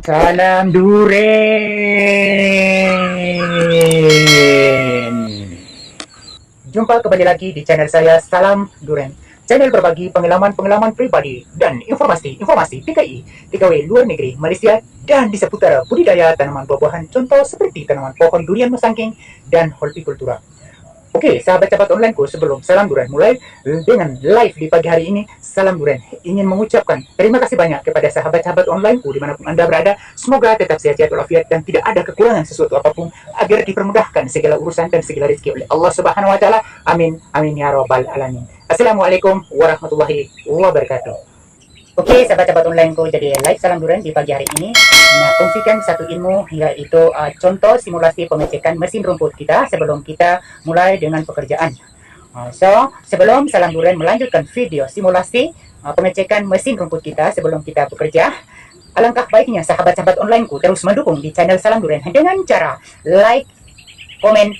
Salam Duren. Jumpa kembali lagi di channel saya Salam Duren. Channel berbagi pengalaman-pengalaman pribadi dan informasi TKI, TKW luar negeri, Malaysia, dan di seputar budidaya tanaman buah-buahan, contoh seperti tanaman pohon durian musangking dan hortikultura. Oke, sahabat-sahabat onlineku, sebelum Salam Duren mulai dengan live di pagi hari ini, Salam Duren ingin mengucapkan terima kasih banyak kepada sahabat-sahabat onlineku dimanapun Anda berada. Semoga tetap sehat walafiat dan tidak ada kekurangan sesuatu apapun, agar dipermudahkan segala urusan dan segala rezeki oleh Allah Subhanahu wa taala. Amin amin ya rabbal alamin. Assalamualaikum warahmatullahi wabarakatuh. Oke, sahabat-sahabat onlineku, jadi live Salam Duren di pagi hari ini. Nah, kongsikan satu ilmu, yaitu contoh simulasi pengecekan mesin rumput kita sebelum kita mulai dengan pekerjaan. Sebelum Salam Duren melanjutkan video simulasi pengecekan mesin rumput kita sebelum kita bekerja, alangkah baiknya sahabat-sahabat onlineku terus mendukung di channel Salam Duren dengan cara like, komen,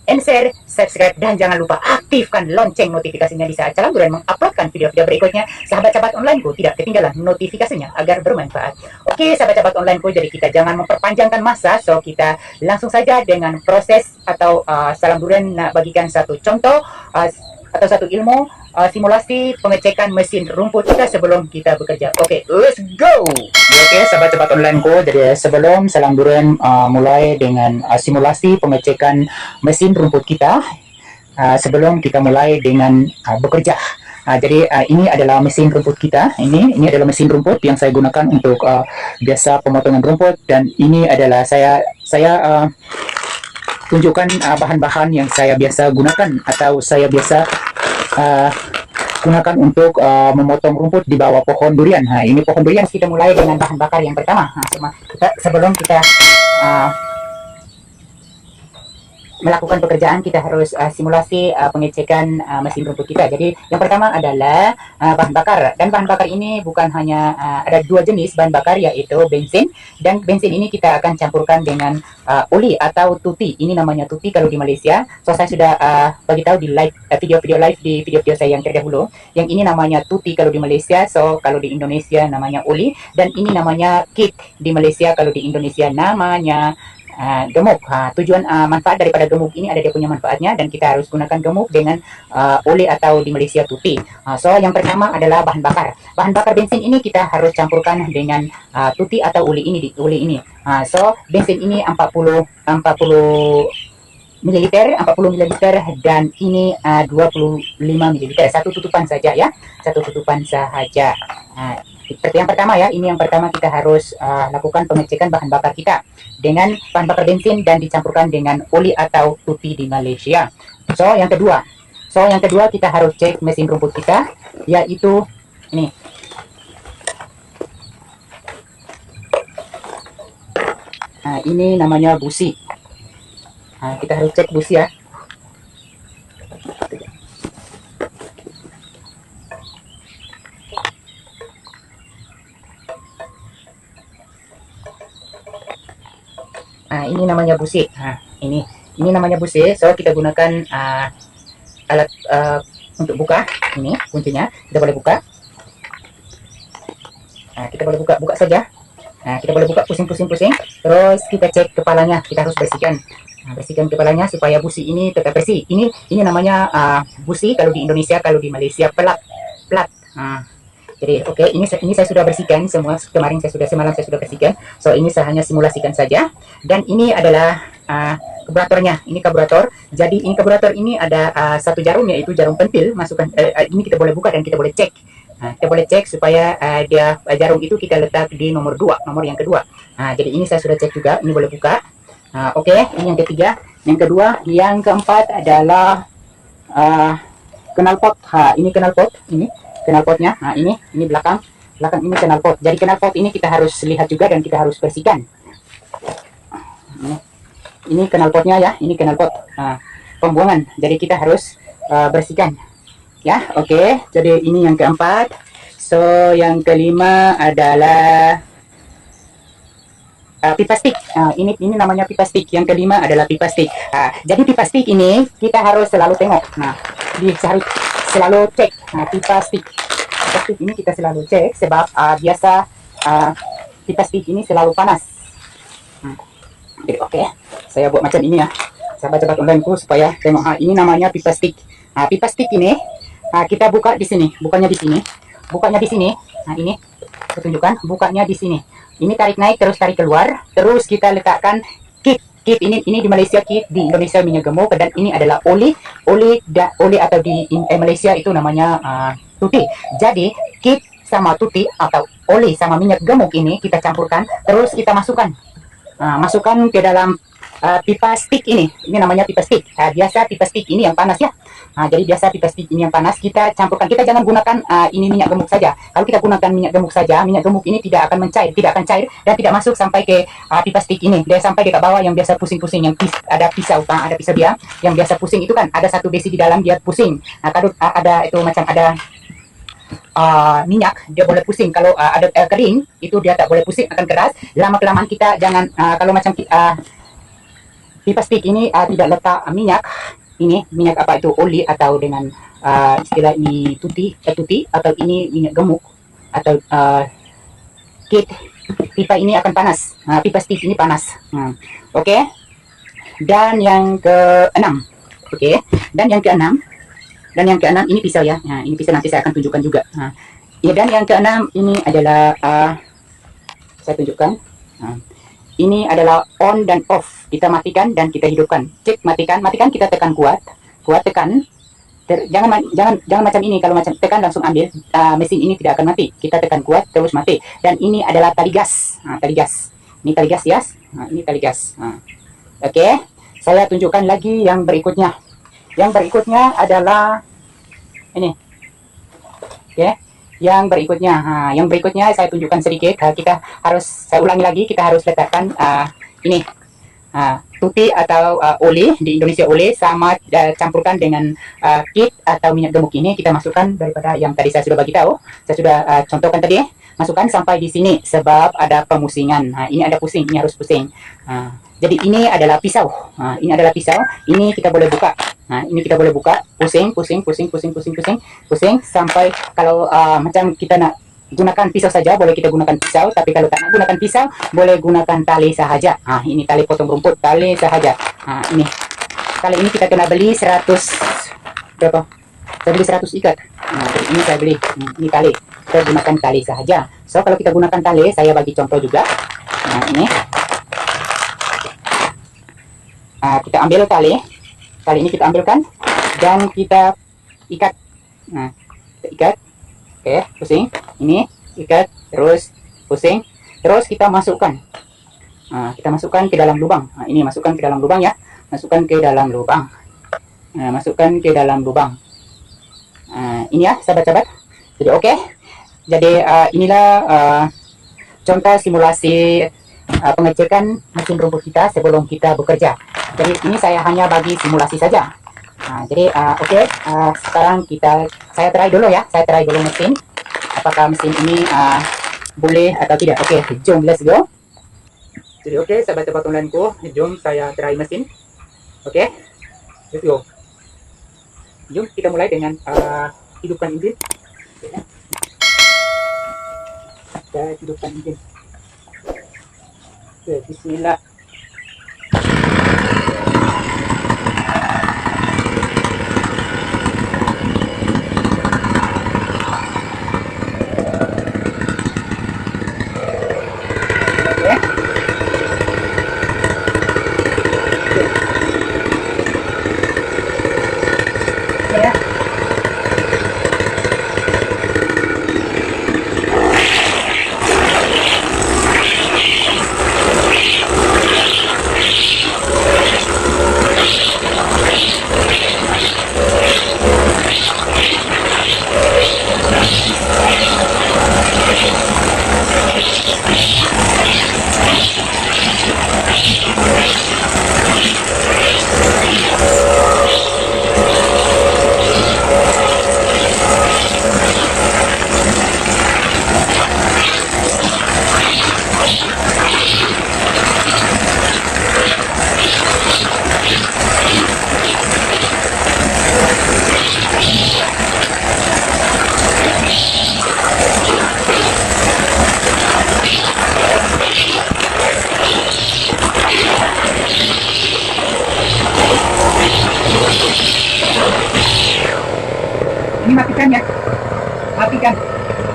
and share, subscribe, dan jangan lupa aktifkan lonceng notifikasinya di saat Salam Duren menguploadkan video-video berikutnya. Sahabat-sahabat onlineku tidak ketinggalan notifikasinya agar bermanfaat. Oke, sahabat-sahabat onlineku, jadi kita jangan memperpanjangkan masa, so kita langsung saja dengan proses atau Salam Duren nak bagikan satu contoh atau satu ilmu simulasi pengecekan mesin rumput kita sebelum kita bekerja. Oke, let's go. Oke, sahabat-sahabat onlineku, jadi sebelum Salam Duren mulai dengan simulasi pengecekan mesin rumput kita, sebelum kita mulai dengan bekerja. Jadi ini adalah mesin rumput kita. Ini adalah mesin rumput yang saya gunakan untuk biasa pemotongan rumput, dan ini adalah saya tunjukkan bahan-bahan yang saya biasa gunakan atau saya biasa gunakan untuk memotong rumput di bawah pohon durian. Ini pohon durian. Kita mulai dengan bahan bakar yang pertama. Sebelum kita melakukan pekerjaan, kita harus simulasi pengecekan mesin rumput kita. Jadi yang pertama adalah bahan bakar, dan bahan bakar ini bukan hanya ada dua jenis bahan bakar, yaitu bensin, dan bensin ini kita akan campurkan dengan oli atau tuti. Ini namanya tuti kalau di Malaysia. So saya sudah bagi tahu di live video-video live di video-video saya yang terdahulu. Yang ini namanya tuti kalau di Malaysia. So kalau di Indonesia namanya oli, dan ini namanya kik di Malaysia. Kalau di Indonesia namanya gemuk. Tujuan manfaat daripada gemuk ini ada dia punya manfaatnya, dan kita harus gunakan gemuk dengan oli atau di Malaysia tuti. So yang pertama adalah bahan bakar. Bahan bakar bensin ini kita harus campurkan dengan tuti atau oli ini. So bensin ini 40 mililiter, dan ini 25 mililiter. Satu tutupan saja ya, satu tutupan saja. Seperti yang pertama ya, ini yang pertama kita harus lakukan pengecekan bahan bakar kita dengan bahan bakar bensin dan dicampurkan dengan oli atau tuti di Malaysia. So yang kedua kita harus cek mesin rumput kita, yaitu ini. Ini namanya busi. Kita harus cek busi ya. Ini namanya busi. Ini namanya busi. So kita gunakan alat untuk buka. Ini kuncinya. Kita boleh buka. Kita boleh buka saja. Kita boleh buka pusing. Terus kita cek kepalanya. Kita harus bersihkan. Bersihkan kepalanya supaya busi ini tetap bersih. Ini namanya busi kalau di Indonesia, kalau di Malaysia pelat. Jadi oke, ini saya sudah bersihkan semua. Semalam saya sudah bersihkan. So ini saya hanya simulasikan saja. Dan ini adalah karburatornya. Ini karburator. Jadi ini karburator ini ada satu jarum, yaitu jarum pentil. Masukkan ini kita boleh buka dan kita boleh cek. Kita boleh cek supaya dia jarum itu kita letak di nomor 2, nomor yang kedua. Jadi ini saya sudah cek juga. Ini boleh buka. Oke, ini yang ketiga. Yang kedua, yang keempat adalah knalpot. Ini knalpot. Ini knalpotnya. Ini belakang ini knalpot. Jadi knalpot ini kita harus lihat juga dan kita harus bersihkan. Ini knalpotnya ya. Ini knalpot pembuangan. Jadi kita harus bersihkan. Ya, oke. Jadi ini yang keempat. So yang kelima adalah pipa stick. Ini namanya pipa stick. Yang kelima adalah pipa stick. Jadi pipa stick ini kita harus selalu tengok. Harus selalu cek. Pipa stick ini kita selalu cek sebab biasa pipa stick ini selalu panas. Jadi oke, saya buat macam ini ya, sahabat-sahabat onlineku, supaya tengok. Ini namanya pipa stick. Pipa stick ini kita buka di sini, bukanya di sini, bukanya di sini. Ini saya tunjukkan, bukanya di sini. Ini tarik naik terus tarik keluar, terus kita letakkan kit. Kit ini di Malaysia kit, di Indonesia minyak gemuk, dan ini adalah oli atau di Malaysia itu namanya tuti. Jadi kit sama tuti atau oli sama minyak gemuk ini kita campurkan, terus kita masukkan ke dalam pipa stick ini. Ini namanya pipa stick. Biasa pipa stick ini yang panas ya. Jadi biasa pipa stick ini yang panas kita campurkan. Kita jangan gunakan ini minyak gemuk saja. Kalau kita gunakan minyak gemuk saja, minyak gemuk ini tidak akan cair dan tidak masuk sampai ke pipa stick ini. Dia sampai dekat bawah yang biasa pusing-pusing, yang ada pisau dia yang biasa pusing itu kan ada satu besi di dalam, dia pusing. Kalau ada itu macam ada minyak, dia boleh pusing. Kalau ada kering itu dia tak boleh pusing, akan keras. Lama kelamaan kita jangan kalau macam pipa stick ini tidak letak minyak apa itu oli atau dengan istilah ini tuti atau ini minyak gemuk atau kit, pipa ini akan panas. Pipa stick ini panas. Oke. Dan yang keenam, dan yang keenam ini pisau ya. Ini pisau, nanti saya akan tunjukkan juga. Ya, dan yang keenam ini adalah saya tunjukkan. Ini adalah on dan off. Kita matikan dan kita hidupkan. Cek, matikan, kita tekan kuat tekan. Jangan macam ini. Kalau macam tekan langsung ambil, mesin ini tidak akan mati. Kita tekan kuat terus mati. Dan ini adalah tali gas. Ini tali gas ya. Ini tali gas. Oke. Saya tunjukkan lagi yang berikutnya. Yang berikutnya adalah ini. Oke. Yang berikutnya saya tunjukkan sedikit. Saya ulangi lagi, kita harus letakkan ini tuti atau oli, di Indonesia oli, sama campurkan dengan kit atau minyak gemuk ini. Kita masukkan daripada yang tadi saya sudah bagi tahu, saya sudah contohkan tadi. Masukkan sampai di sini sebab ada pemusingan. Ini ada pusing, ini harus pusing. Jadi ini adalah pisau. Ini kita boleh buka. Ini kita boleh buka, pusing sampai kalau macam kita nak gunakan pisau saja, boleh kita gunakan pisau. Tapi kalau tak nak gunakan pisau, boleh gunakan tali sahaja. Ini tali potong rumput, tali sahaja. Ini tali ini kita kena beli 100 berapa? Saya beli 100 ikat. Ini saya beli. Ini tali. Kita gunakan tali sahaja. So kalau kita gunakan tali, saya bagi contoh juga. Ini. Kita ambil tali ini kita ambilkan dan kita ikat. Kita ikat. Oke, pusing. Ini ikat, terus pusing, terus kita masukkan. Kita masukkan ke dalam lubang. Ini masukkan ke dalam lubang ya. Masukkan ke dalam lubang. Ini ya, sahabat-sahabat. Jadi oke. Jadi inilah contoh simulasi pengecekan mesin rumput kita sebelum kita bekerja. Jadi ini saya hanya bagi simulasi saja. Jadi oke. Sekarang saya try dulu ya. Saya try dulu mesin. Apakah mesin ini boleh atau tidak. Oke, jom let's go. Jadi oke, sahabat-sahabat onlineku, jom saya try mesin. Oke, let's go. Jom kita mulai dengan hidupkan engine. Kita hidupkan engine. Oke, bismillah.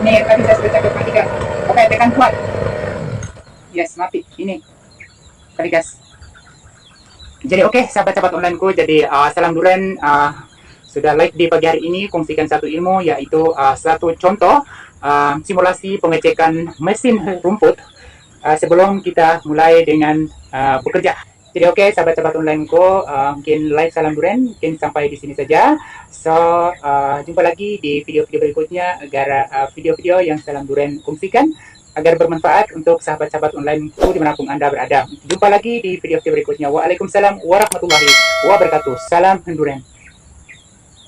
Ini tadi saya sudah cakap matikan. Oke, tekan kuat. Yes, mati. Ini. Tadi gas. Jadi oke, sahabat-sahabat onlineku. Jadi salam duren. Sudah live di pagi hari ini, kongsikan satu ilmu, yaitu satu contoh simulasi pengecekan mesin rumput sebelum kita mulai dengan bekerja. Jadi oke, sahabat-sahabat onlineku, mungkin live salam duren, mungkin sampai di sini saja. So, jumpa lagi di video-video berikutnya agar video-video yang salam duren kongsikan agar bermanfaat untuk sahabat-sahabat onlineku dimanapun Anda berada. Jumpa lagi di video-video berikutnya. Waalaikumsalam warahmatullahi wabarakatuh. Salam duren.